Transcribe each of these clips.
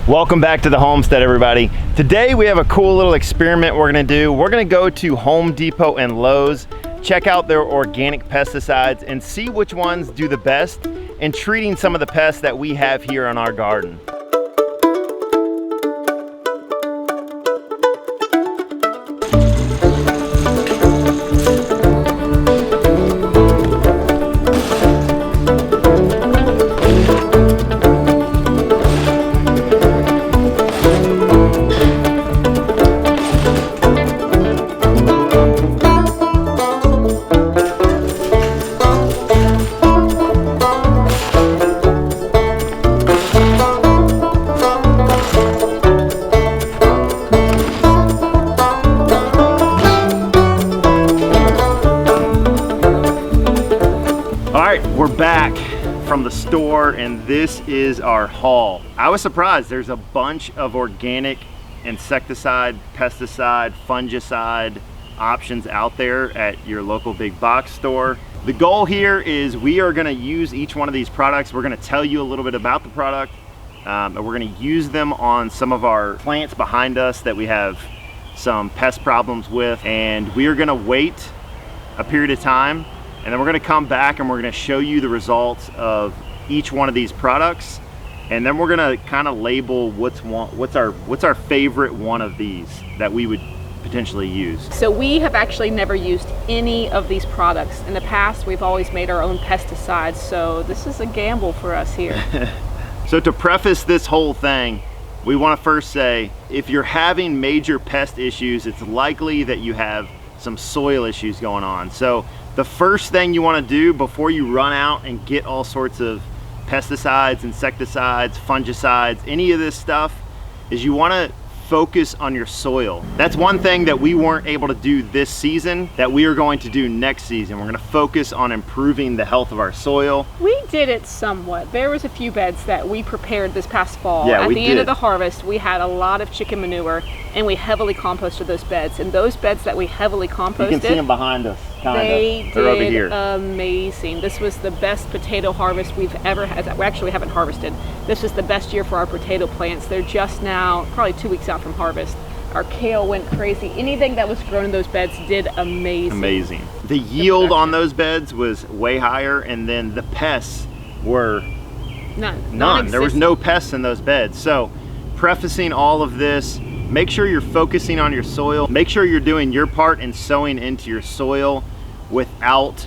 Welcome back to the homestead, everybody. Today we have a cool little experiment we're gonna do. We're gonna go to Home Depot and Lowe's, check out their organic pesticides and see which ones do the best in treating some of the pests that we have here on our garden. We're back from the store and this is our haul. I was surprised. There's a bunch of organic insecticide, pesticide, fungicide options out there at your local big box store. The goal here is we are going to use each one of these products. We're going to tell you a little bit about the product and we're going to use them on some of our plants behind us that we have some pest problems with, and we are going to wait a period of time. And then we're going to come back and we're going to show you the results of each one of these products, and then we're going to kind of label what's our favorite one of these that we would potentially use. So we have actually never used any of these products. In the past, we've always made our own pesticides, so this is a gamble for us here. So to preface this whole thing, we want to first say, if you're having major pest issues, it's likely that you have some soil issues going on. So the first thing you want to do before you run out and get all sorts of pesticides, insecticides, fungicides, any of this stuff, is you want to focus on your soil. That's one thing that we weren't able to do this season that we are going to do next season. We're going to focus on improving the health of our soil. We did it somewhat. There was a few beds that we prepared this past fall. Yeah, At the end of the harvest, we had a lot of chicken manure and we heavily composted those beds. And those beds that we heavily composted, you can see them behind us. They They're over here. Amazing. This was the best potato harvest we've ever had. We actually haven't harvested. This is the best year for our potato plants. They're just now probably 2 weeks out from harvest. Our kale went crazy. Anything that was grown in those beds did amazing. Amazing. The yield on those beds was way higher, and then the pests were none. There was no pests in those beds. So prefacing all of this, make sure you're focusing on your soil. Make sure you're doing your part in sowing into your soil without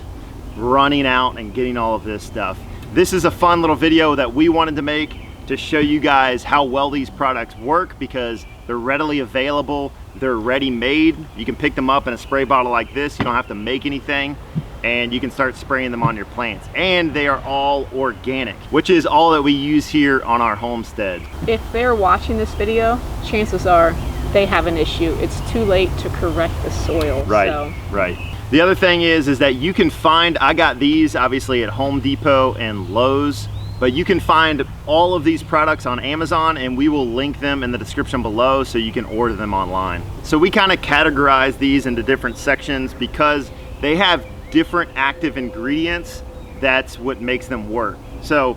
running out and getting all of this stuff. This is a fun little video that we wanted to make to show you guys how well these products work, because they're readily available. They're ready made. You can pick them up in a spray bottle like this. You don't have to make anything, and you can start spraying them on your plants. And they are all organic, which is all that we use here on our homestead. If they're watching this video, chances are they have an issue. It's too late to correct the soil. Right, so. Right. The other thing is that you can find, I got these obviously at Home Depot and Lowe's, but you can find all of these products on Amazon, and we will link them in the description below so you can order them online. So we kind of categorize these into different sections because they have different active ingredients. That's what makes them work. So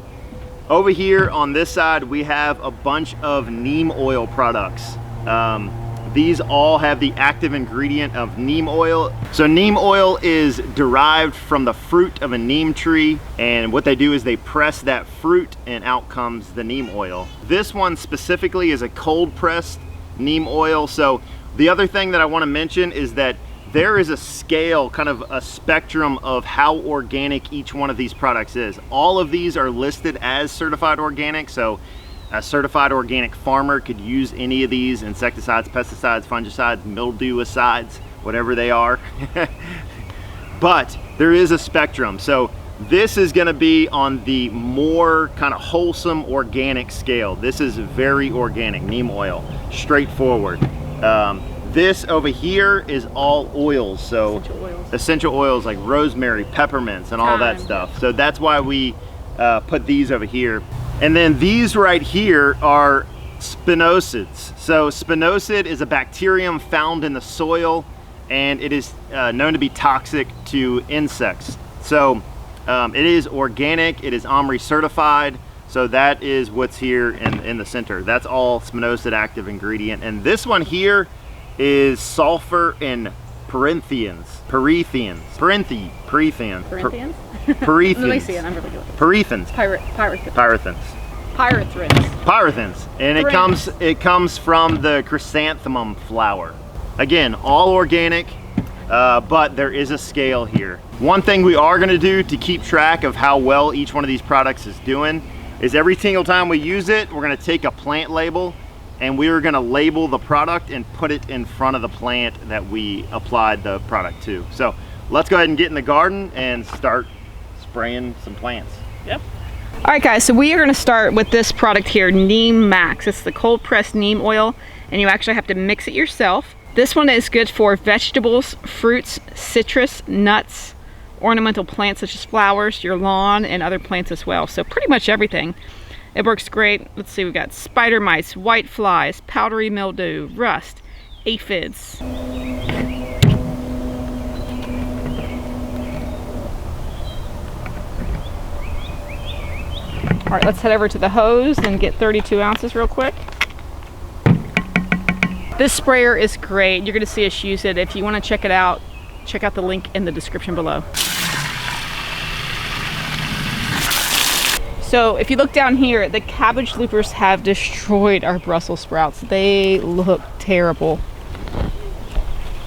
over here on this side, we have a bunch of neem oil products. These all have the active ingredient of neem oil. So neem oil is derived from the fruit of a neem tree, and what they do is they press that fruit and out comes the neem oil. This one specifically is a cold pressed neem oil. So the other thing that I want to mention is that there is a scale, kind of a spectrum of how organic each one of these products is. All of these are listed as certified organic, so a certified organic farmer could use any of these insecticides, pesticides, fungicides, mildewicides, whatever they are. But there is a spectrum. So this is going to be on the more kind of wholesome organic scale. This is very organic, neem oil, straightforward. This over here is all oils, so essential oils like rosemary, peppermints, and all that stuff. So that's why we put these over here. And then these right here are spinosids. So spinoside is a bacterium found in the soil, and it is known to be toxic to insects. So it is organic, it is OMRI certified, So that is what's here in the center. That's all spinosad active ingredient. And this one here is sulfur and Parentheans. Let me see it. I'm really good. Pyrethrins. And it comes from the chrysanthemum flower. Again, all organic, but there is a scale here. One thing we are gonna do to keep track of how well each one of these products is doing is every single time we use it, we're gonna take a plant label and we are gonna label the product and put it in front of the plant that we applied the product to. So let's go ahead and get in the garden and start spraying some plants. Yep. All right guys, so we are gonna start with this product here, NeemMax. It's the cold pressed neem oil, and you actually have to mix it yourself. This one is good for vegetables, fruits, citrus, nuts, ornamental plants such as flowers, your lawn, and other plants as well. So pretty much everything. It works great. Let's see, we've got spider mites, white flies, powdery mildew, rust, aphids. All right, let's head over to the hose and get 32 ounces real quick. This sprayer is great. You're gonna see us use it. If you wanna check it out, check out the link in the description below. So if you look down here, the cabbage loopers have destroyed our Brussels sprouts. They look terrible.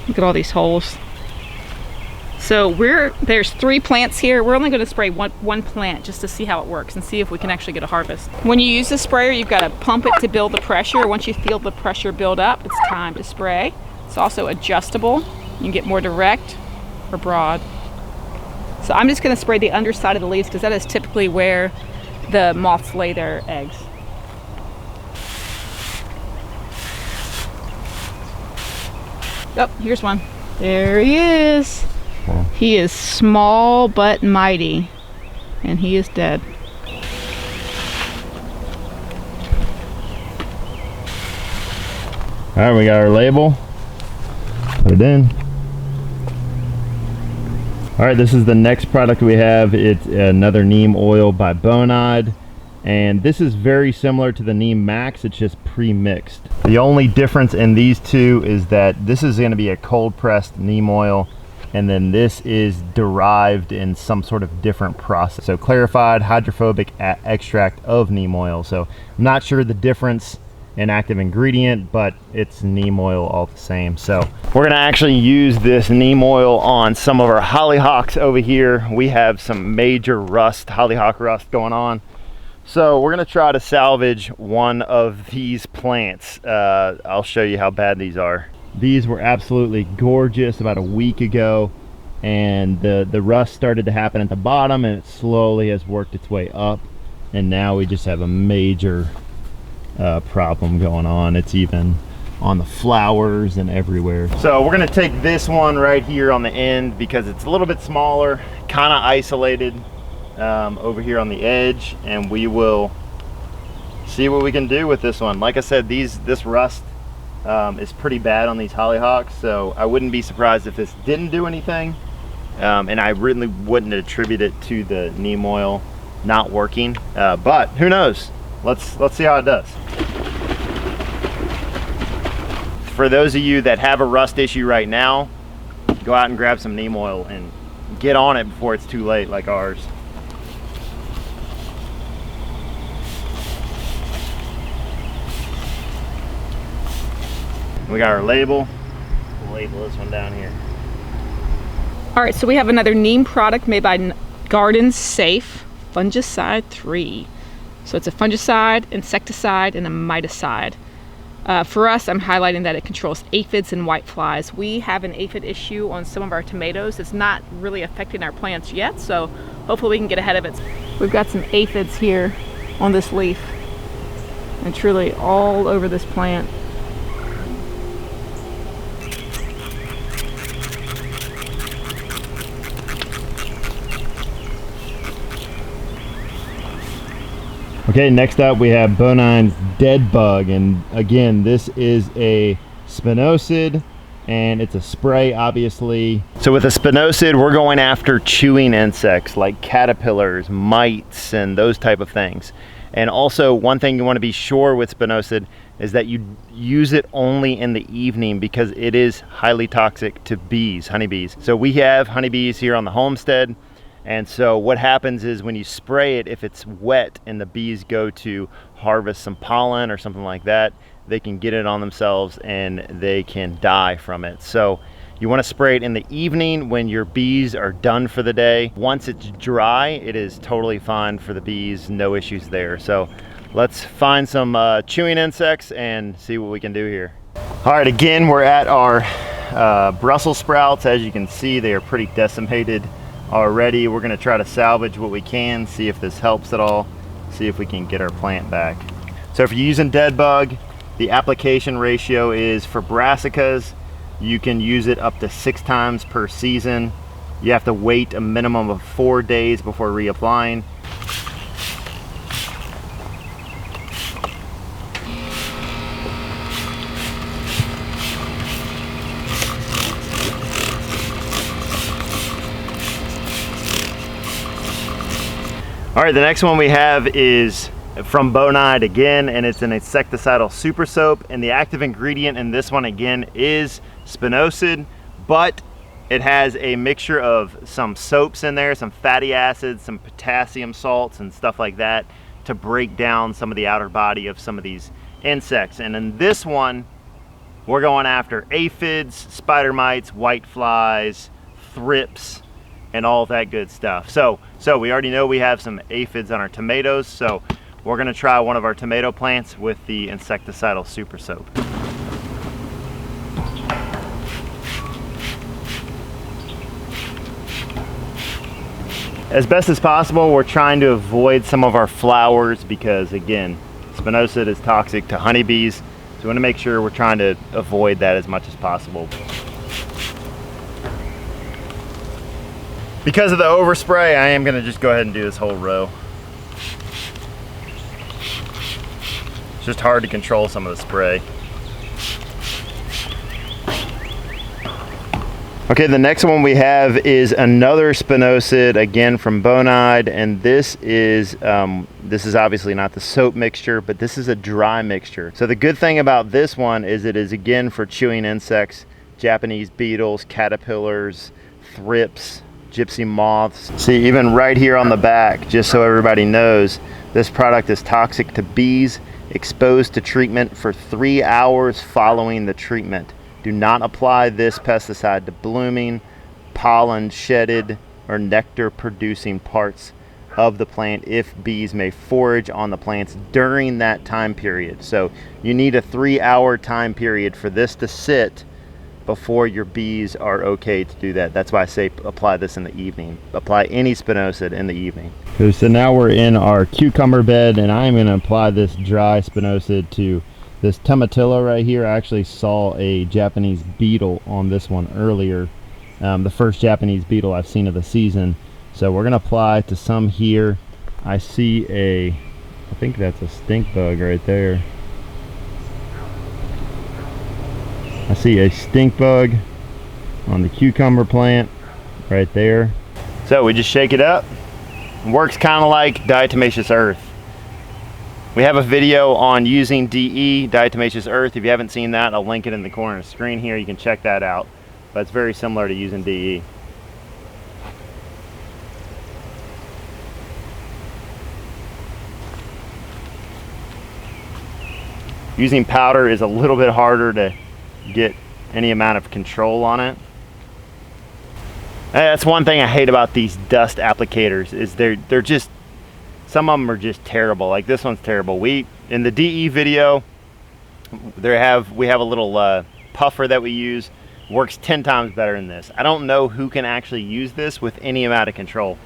Look at all these holes. So there's 3 plants here. We're only going to spray one plant just to see how it works and see if we can actually get a harvest. When you use the sprayer, you've got to pump it to build the pressure. Once you feel the pressure build up, it's time to spray. It's also adjustable. You can get more direct or broad. So I'm just going to spray the underside of the leaves because that is typically where the moths lay their eggs. Oh, here's one. There he is. He is small but mighty, and he is dead. All right, we got our label. Put it in. All right, this is the next product we have. It's another neem oil by Bonide, and this is very similar to the NeemMax. It's just pre-mixed. The only difference in these two is that this is going to be a cold pressed neem oil, and then this is derived in some sort of different process. So clarified hydrophobic extract of neem oil. So I'm not sure the difference in active ingredient, but it's neem oil all the same. So we're gonna actually use this neem oil on some of our hollyhocks over here. We have some major rust, hollyhock rust going on. So we're gonna try to salvage one of these plants. I'll show you how bad these are. These were absolutely gorgeous about a week ago, and the rust started to happen at the bottom, and it slowly has worked its way up, and now we just have a major problem going on. It's even on the flowers and everywhere. So we're gonna take this one right here on the end because it's a little bit smaller, kind of isolated over here on the edge, and we will see what we can do with this one. Like I said, this rust is pretty bad on these hollyhocks, so I wouldn't be surprised if this didn't do anything, and I really wouldn't attribute it to the neem oil not working, but who knows. Let's see how it does. For those of you that have a rust issue right now, go out and grab some neem oil and get on it before it's too late, like ours. We got our label. We'll label this one down here. All right, so we have another neem product made by Garden Safe, Fungicide 3. So it's a fungicide, insecticide, and a miticide. For us, I'm highlighting that it controls aphids and white flies. We have an aphid issue on some of our tomatoes. It's not really affecting our plants yet, so hopefully we can get ahead of it. We've got some aphids here on this leaf, and truly all over this plant. Okay, next up we have Bonide's Deadbug, and again, this is a spinosad, and it's a spray, obviously. So with a spinosad, we're going after chewing insects like caterpillars, mites, and those type of things. And also, one thing you want to be sure with spinosad is that you use it only in the evening, because it is highly toxic to bees, honeybees. So we have honeybees here on the homestead, and so what happens is when you spray it, if it's wet and the bees go to harvest some pollen or something like that, they can get it on themselves and they can die from it. So you want to spray it in the evening when your bees are done for the day. Once it's dry, it is totally fine for the bees, no issues there. So let's find some chewing insects and see what we can do here. All right, again, we're at our Brussels sprouts. As you can see, they are pretty decimated already. We're gonna try to salvage what we can, see if this helps at all, see if we can get our plant back. So if you're using Deadbug, the application ratio is, for brassicas, you can use it up to 6 times per season. You have to wait a minimum of 4 days before reapplying. All right, the next one we have is from Bonide again, and it's an insecticidal super soap, and the active ingredient in this one again is spinosad, but it has a mixture of some soaps in there, some fatty acids, some potassium salts and stuff like that, to break down some of the outer body of some of these insects. And in this one, we're going after aphids, spider mites, white flies, thrips, and all that good stuff. So we already know we have some aphids on our tomatoes, so we're gonna try one of our tomato plants with the insecticidal super soap. As best as possible, we're trying to avoid some of our flowers because, again, spinosad is toxic to honeybees, so we want to make sure we're trying to avoid that as much as possible. Because of the overspray, I am going to just go ahead and do this whole row. It's just hard to control some of the spray. Okay, the next one we have is another spinosad, again from Bonide, and this is obviously not the soap mixture, but this is a dry mixture. So the good thing about this one is it is again for chewing insects, Japanese beetles, caterpillars, thrips, gypsy moths. See, even right here on the back, just so everybody knows, this product is toxic to bees, exposed to treatment for 3 hours following the treatment. Do not apply this pesticide to blooming, pollen shedded, or nectar producing parts of the plant if bees may forage on the plants during that time period. So you need a 3-hour time period for this to sit before your bees are okay to do that. That's why I say apply this in the evening. Apply any spinosad in the evening. So now we're in our cucumber bed, and I'm going to apply this dry spinosad to this tomatillo right here. I actually saw a Japanese beetle on this one earlier, the first Japanese beetle I've seen of the season. So we're gonna apply to some here. I see I think that's a stink bug right there. I see a stink bug on the cucumber plant right there. So we just shake it up. It works kind of like diatomaceous earth. We have a video on using DE, diatomaceous earth. If you haven't seen that, I'll link it in the corner of the screen here. You can check that out. But it's very similar to using DE. Using powder is a little bit harder to get any amount of control on it. That's one thing I hate about these dust applicators, is they're just, some of them are just terrible. Like this one's terrible. In the DE video, we have a little puffer that we use. Works 10 times better than this. I don't know who can actually use this with any amount of control.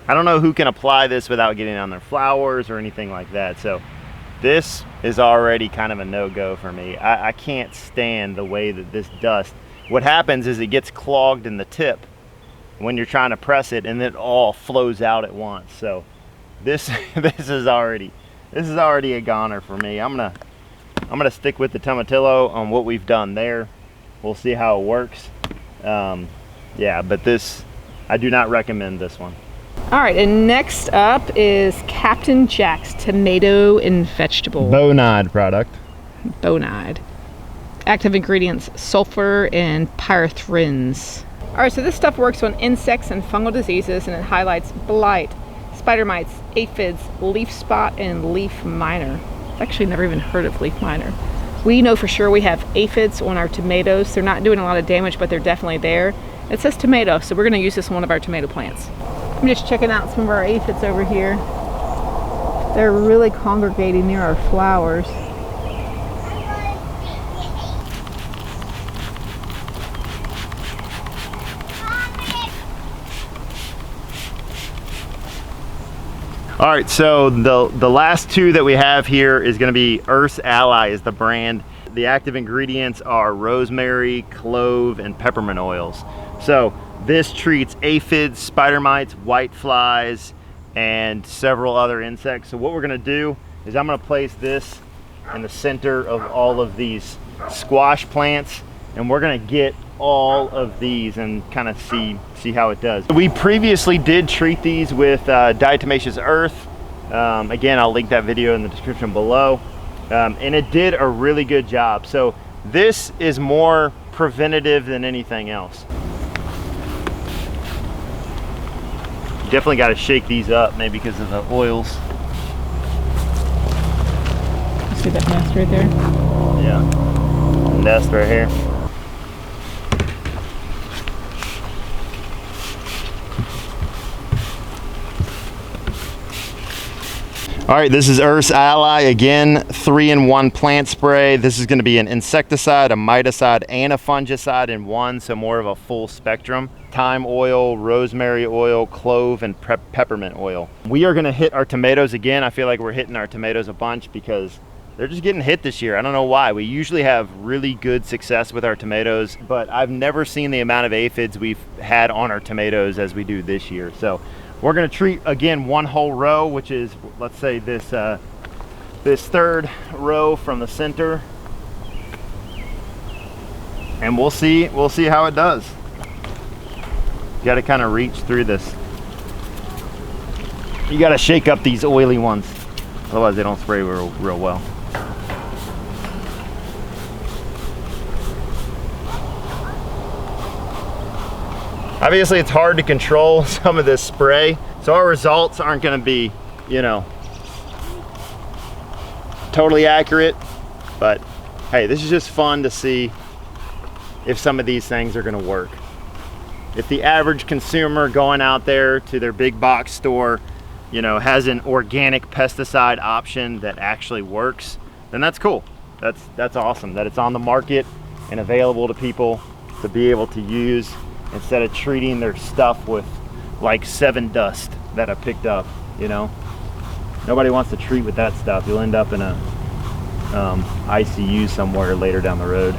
I don't know who can apply this without getting on their flowers or anything like that. So this is already kind of a no-go for me. I can't stand the way that this dust, what happens is it gets clogged in the tip when you're trying to press it, and it all flows out at once. So this is already a goner for me. I'm gonna stick with the tomatillo on what we've done there. We'll see how it works. Yeah, but I do not recommend this one. All right, and next up is Captain Jack's tomato and vegetable. Bonide product. Bonide. Active ingredients, sulfur and pyrethrins. All right, so this stuff works on insects and fungal diseases, and it highlights blight, spider mites, aphids, leaf spot, and leaf miner. I've actually never even heard of leaf miner. We know for sure we have aphids on our tomatoes. They're not doing a lot of damage, but they're definitely there. It says tomato, so we're gonna use this on one of our tomato plants. I'm just checking out some of our aphids over here. They're really congregating near our flowers. All right, so the last two that we have here is gonna be Earth's Ally is the brand. The active ingredients are rosemary, clove, and peppermint oils. So this treats aphids, spider mites, white flies, and several other insects. So what we're gonna do is I'm gonna place this in the center of all of these squash plants, and we're gonna get all of these and kind of see how it does. We previously did treat these with diatomaceous earth. Again, I'll link that video in the description below. And it did a really good job. So this is more preventative than anything else. Definitely got to shake these up, maybe because of the oils. See that nest right there? Yeah, nest right here. All right, this is Earth's Ally. Again, 3-in-1 plant spray. This is gonna be an insecticide, a miticide, and a fungicide in one, so more of a full spectrum. Thyme oil, rosemary oil, clove, and peppermint oil. We are gonna hit our tomatoes again. I feel like we're hitting our tomatoes a bunch because they're just getting hit this year. I don't know why. We usually have really good success with our tomatoes, but I've never seen the amount of aphids we've had on our tomatoes as we do this year. So we're gonna treat, again, one whole row, which is, let's say this third row from the center. And we'll see how it does. You gotta kind of reach through this. You gotta shake up these oily ones, otherwise they don't spray real well. Obviously, it's hard to control some of this spray, so our results aren't gonna be, you know, totally accurate, but hey, this is just fun to see if some of these things are gonna work. If the average consumer going out there to their big box store, you know, has an organic pesticide option that actually works, then that's cool. That's awesome that it's on the market and available to people to be able to use, instead of treating their stuff with like 7 dust that I picked up, you know. Nobody wants to treat with that stuff. You'll end up in a ICU somewhere later down the road.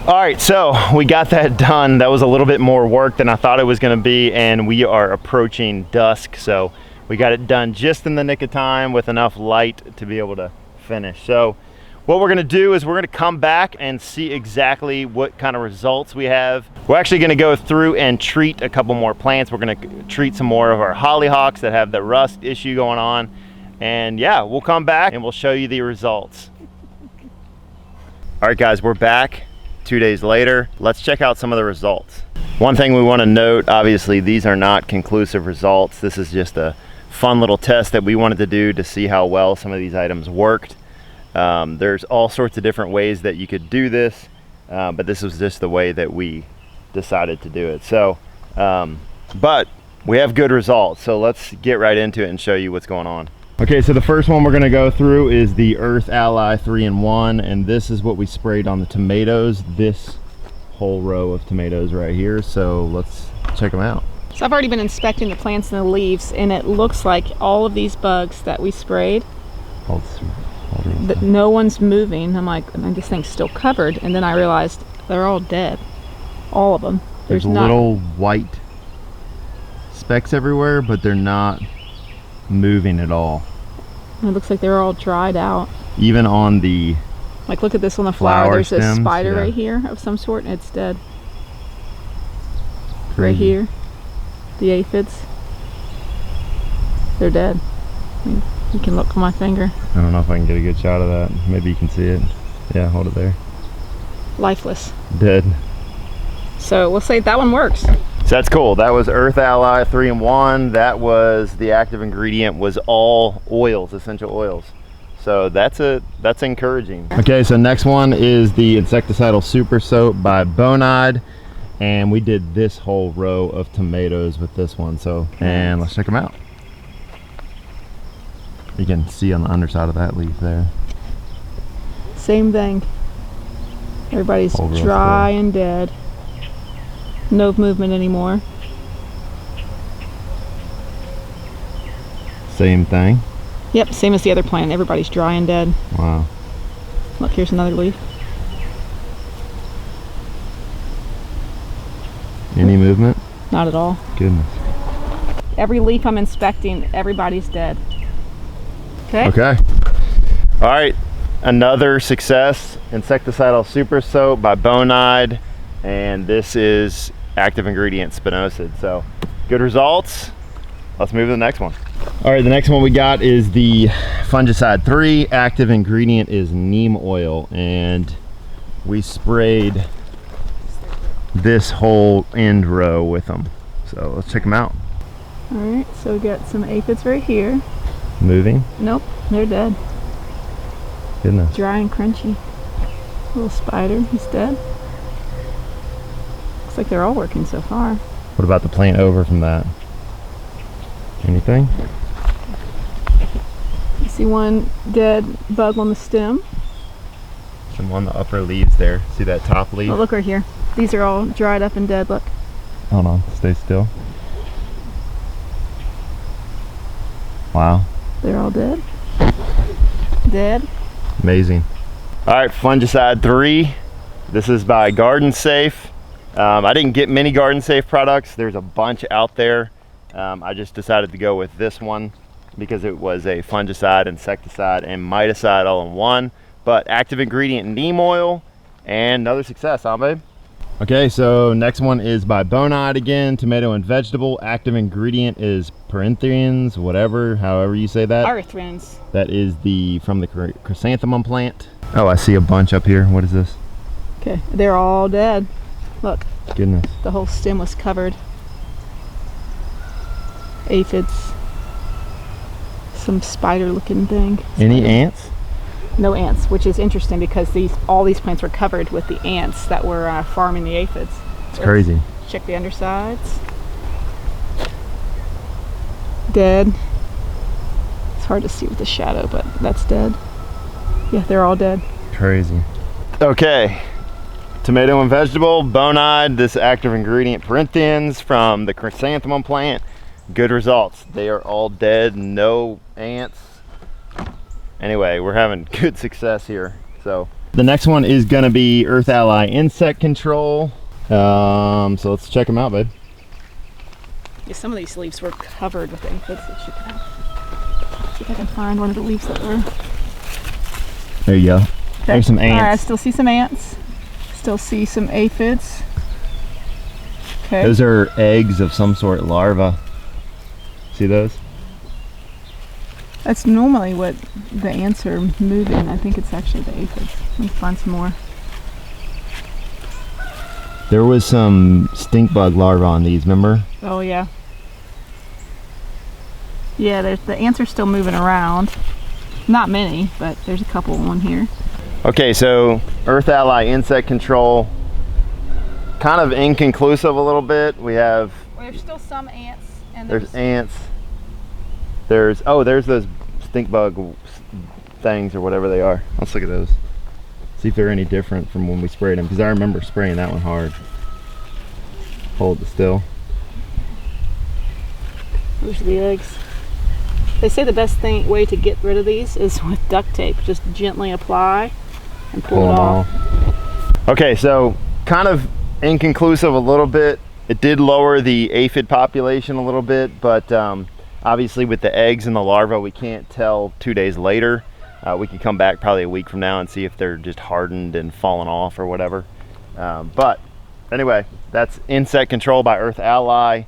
All right, so we got that done. That was a little bit more work than I thought it was gonna be, and we are approaching dusk, so we got it done just in the nick of time with enough light to be able to finish. So what we're gonna do is we're gonna come back and see exactly what kind of results we have. We're actually gonna go through and treat a couple more plants. We're gonna treat some more of our hollyhocks that have the rust issue going on. And yeah, we'll come back and we'll show you the results. All right guys, we're back 2 days later. Let's check out some of the results. One thing we wanna note, obviously these are not conclusive results. This is just a fun little test that we wanted to do to see how well some of these items worked. There's all sorts of different ways that you could do this, but this was just the way that we decided to do it. So, but we have good results, so let's get right into it and show you what's going on. Okay, so the first one we're gonna go through is the Earth Ally 3-in-1, and this is what we sprayed on the tomatoes, this whole row of tomatoes right here. So let's check them out. So I've already been inspecting the plants and the leaves, and it looks like all of these bugs that we sprayed, that no one's moving. I'm like, this thing's still covered, and then I realized they're all dead, all of them. There's little white specks everywhere, but they're not moving at all. It looks like they're all dried out. Even on the, like, look at this on the flower. There's stems, a spider yeah, right here of some sort, and it's dead. Crazy. Right here, the aphids. They're dead. I mean, you can look on my finger. I don't know if I can get a good shot of that. Maybe you can see it. Yeah, hold it there. Lifeless. Dead. So we'll say that one works. So that's cool. That was Earth Ally 3-in-1. That was the active ingredient was all oils, essential oils. So that's encouraging. Okay, so next one is the Insecticidal Super Soap by Bonide. And we did this whole row of tomatoes with this one. So, and let's check them out. You can see on the underside of that leaf there. Same thing. Everybody's dry and dead. No movement anymore. Same thing. Yep, same as the other plant. Everybody's dry and dead. Wow. Look, here's another leaf. Any movement? Not at all. Goodness. Every leaf I'm inspecting, everybody's dead. Okay? Okay. All right. Another success. Insecticidal Super Soap by Bonide. And this is active ingredient spinosad. So good results. Let's move to the next one. All right, the next one we got is the Fungicide 3. Active ingredient is neem oil. And we sprayed this whole end row with them. So let's check them out. All right, so we got some aphids right here. Moving? Nope, they're dead. Goodness. Dry and crunchy. Little spider, he's dead. Looks like they're all working so far. What about the plant over from that? Anything? You see one dead bug on the stem. Some on the upper leaves there. See that top leaf? Oh, look right here. These are all dried up and dead, look. Hold on, stay still. Wow. They're all dead. Dead. Amazing. All right, Fungicide 3. This is by Garden Safe. I didn't get many Garden Safe products. There's a bunch out there. I just decided to go with this one because it was a fungicide, insecticide, and miticide all in one. But active ingredient neem oil, and another success, huh, babe? Okay, so next one is by Bonide again, tomato and vegetable. Active ingredient is Perinthians, whatever, however you say that. Arthrins. That is from the chrysanthemum plant. Oh, I see a bunch up here. What is this? Okay, they're all dead. Look. Goodness. The whole stem was covered. Aphids. Some spider-looking thing. Any ants? No ants, which is interesting because all these plants were covered with the ants that were farming the aphids. It's crazy. Check the undersides. Dead. It's hard to see with the shadow, but that's dead. Yeah, they're all dead. Crazy. Okay. Tomato and vegetable, Bonide, this active ingredient Perinthians from the chrysanthemum plant. Good results. They are all dead, no ants. Anyway, we're having good success here. So the next one is gonna be Earth Ally Insect Control. So let's check them out, babe. Yeah, some of these leaves were covered with aphids. Let's check it out. See if I can find one of the leaves that were. There you go. Okay. There's some ants. All right, I still see some ants. Still see some aphids. Okay. Those are eggs of some sort, larva. See those? That's normally what the ants are moving. I think it's actually the aphids. Let me find some more. There was some stink bug larvae on these, remember? Oh yeah. Yeah, the ants are still moving around. Not many, but there's a couple on here. Okay, so Earth Ally Insect Control, kind of inconclusive a little bit. We have... Well, there's still some ants. And there's ants. There's those stink bug things or whatever they are. Let's look at those. See if they're any different from when we sprayed them, because I remember spraying that one hard. Hold it still. Those are the eggs. They say the best way to get rid of these is with duct tape. Just gently apply and pull it off. Okay, so kind of inconclusive a little bit. It did lower the aphid population a little bit, but obviously with the eggs and the larvae, we can't tell 2 days later. We can come back probably a week from now and see if they're just hardened and fallen off or whatever. But anyway, that's Insect Control by Earth Ally.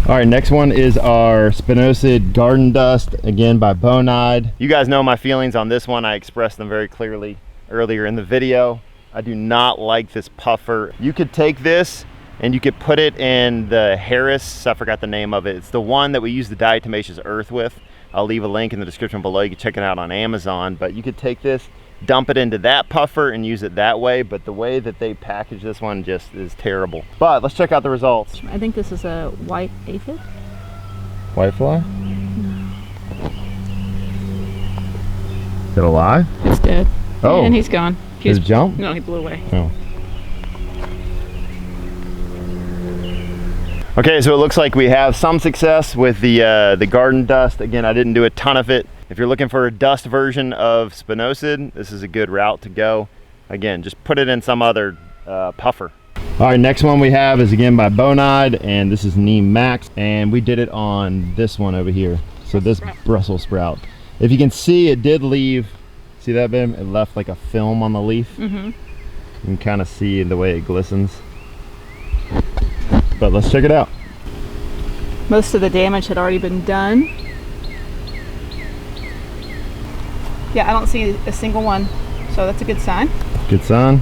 All right, next one is our Spinosad Garden Dust, again by Bonide. You guys know my feelings on this one. I expressed them very clearly earlier in the video. I do not like this puffer. You could take this and you could put it in the Harris, I forgot the name of it. It's the one that we use the diatomaceous earth with. I'll leave a link in the description below. You can check it out on Amazon, but you could take this, dump it into that puffer and use it that way, but the way that they package this one just is terrible. But let's check out the results. I think this is a white aphid. Whitefly? No. Is it alive? It's dead. Oh. And he's gone. Did it jump? No, he blew away. Oh. Okay, so it looks like we have some success with the garden dust. Again, I didn't do a ton of it. If you're looking for a dust version of Spinosad, this is a good route to go. Again, just put it in some other puffer. All right, next one we have is again by Bonide, and this is NeemMax, and we did it on this one over here. So this Brussels sprout. If you can see, it did leave, see that, babe? It left like a film on the leaf. Mm-hmm. You can kind of see the way it glistens. But let's check it out. Most of the damage had already been done. Yeah, I don't see a single one, so that's a good sign. Good sign.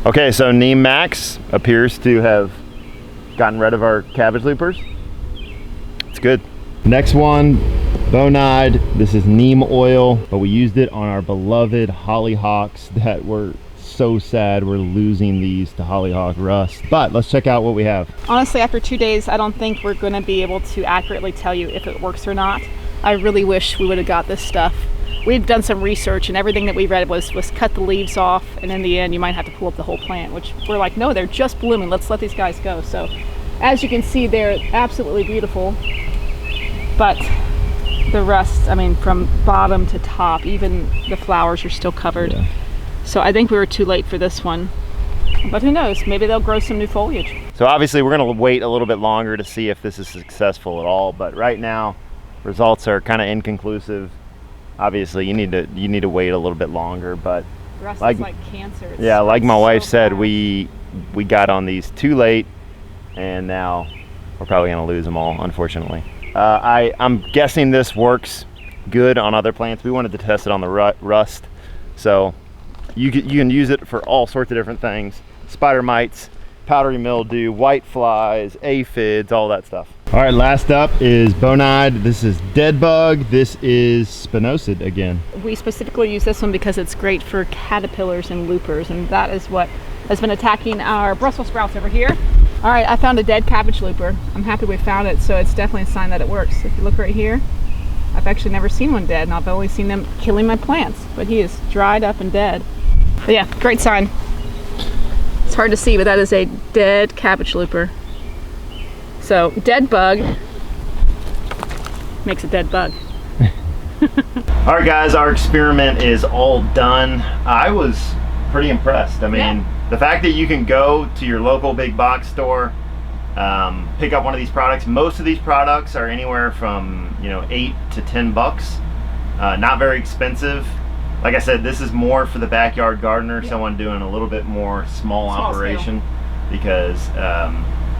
Okay, so NeemMax appears to have gotten rid of our cabbage loopers. It's good. Next one, Bonide. This is neem oil, but we used it on our beloved hollyhocks that were so sad we're losing these to hollyhock rust. But let's check out what we have. Honestly, after 2 days, I don't think we're going to be able to accurately tell you if it works or not. I really wish we would have got this stuff. We've done some research, and everything that we read was cut the leaves off, and in the end you might have to pull up the whole plant, which we're like, no, they're just blooming, let's let these guys go. So as you can see, they're absolutely beautiful, but the rust, I mean, from bottom to top, even the flowers are still covered. Yeah. So I think we were too late for this one, but who knows, maybe they'll grow some new foliage. So obviously we're going to wait a little bit longer to see if this is successful at all, but right now results are kind of inconclusive. Obviously you need to wait a little bit longer, but rust is like cancer. Yeah, like my wife said, we got on these too late, and now we're probably going to lose them all, unfortunately. I'm guessing this works good on other plants. We wanted to test it on the rust, so you can use it for all sorts of different things: spider mites, powdery mildew, white flies, aphids, all that stuff. All right, last up is Bonide. This is Deadbug. This is Spinosad again. We specifically use this one because it's great for caterpillars and loopers, and that is what has been attacking our Brussels sprouts over here. All right, I found a dead cabbage looper. I'm happy we found it, so it's definitely a sign that it works. If you look right here, I've actually never seen one dead, and I've only seen them killing my plants, but he is dried up and dead. But yeah, great sign. It's hard to see, but that is a dead cabbage looper. So dead bug makes a dead bug. All right, guys, our experiment is all done. I was pretty impressed. I mean, the fact that you can go to your local big box store, pick up one of these products. Most of these products are anywhere from, you know, $8 to $10. Not very expensive. Like I said, this is more for the backyard gardener, someone doing a little bit more small operation scale. Because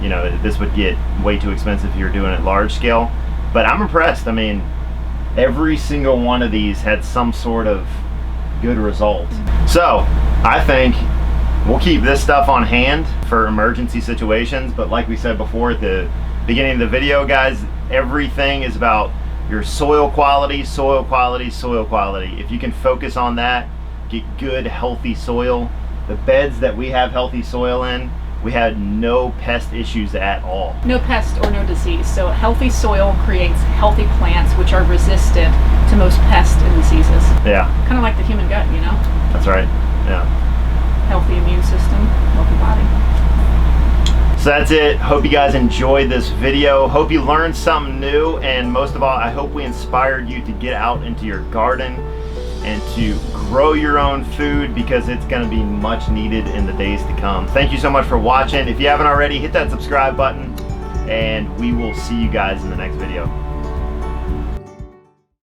you know, this would get way too expensive if you're doing it large scale. But I'm impressed. I mean, every single one of these had some sort of good result. So I think we'll keep this stuff on hand for emergency situations. But like we said before at the beginning of the video, guys, everything is about your soil quality, soil quality, soil quality. If you can focus on that, get good, healthy soil. The beds that we have healthy soil in, we had no pest issues at all. No pest or no disease. So healthy soil creates healthy plants, which are resistant to most pests and diseases. Yeah. Kind of like the human gut, you know? That's right, yeah. Healthy immune system, healthy body. So that's it. Hope you guys enjoyed this video. Hope you learned something new, and most of all, I hope we inspired you to get out into your garden and to grow your own food, because it's going to be much needed in the days to come. Thank you so much for watching. If you haven't already, hit that subscribe button, and we will see you guys in the next video.